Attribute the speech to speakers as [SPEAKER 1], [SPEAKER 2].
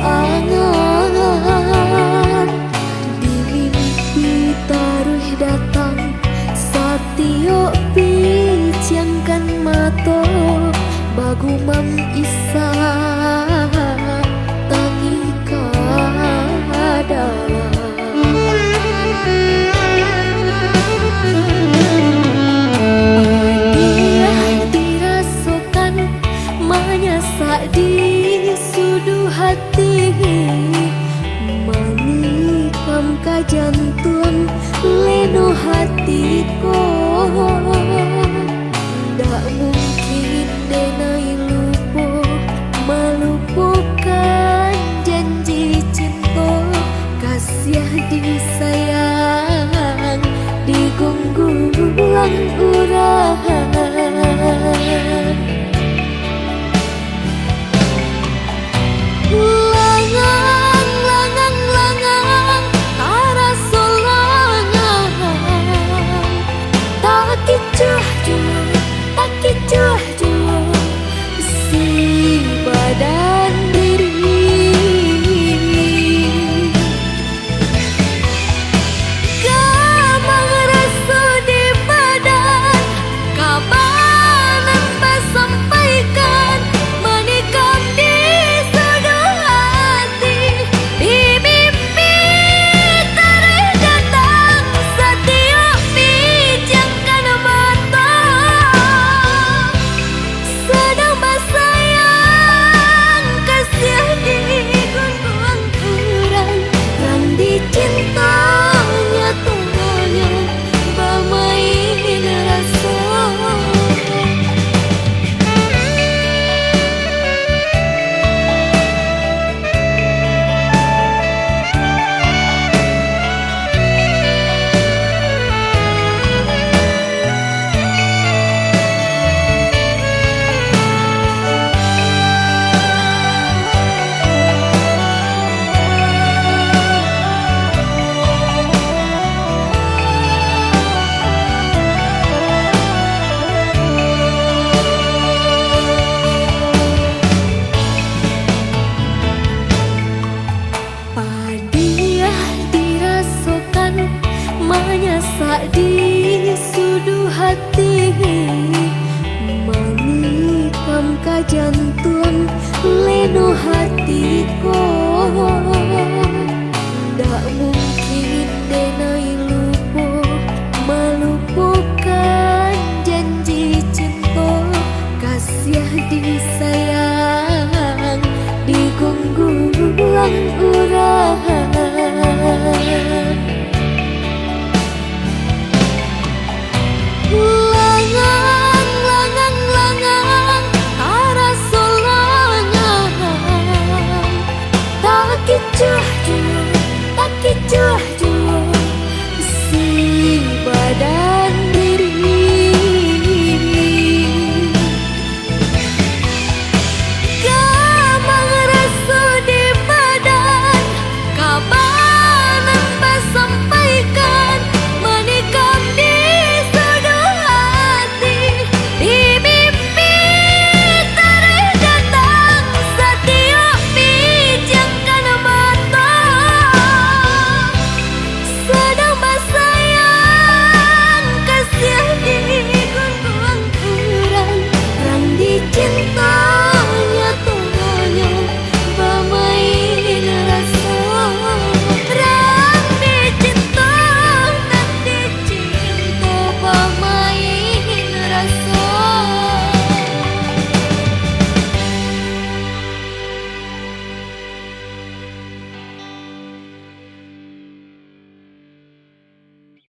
[SPEAKER 1] angan di mimpi taruh datang satio picangkan mato bagu mam isa tangi kadalam dirasukan menyasak di sudu hati manikam ka jantung leno hatiku ndak mungkin denai lupa melupakan janji cinta kasih disayang digunggulang urahan menyasak di sudu hati manikam ka jantung leno hatiku ndak mungkin denai lupa melupakan janji cinta kasih disayang digunggulang urahan tak kicau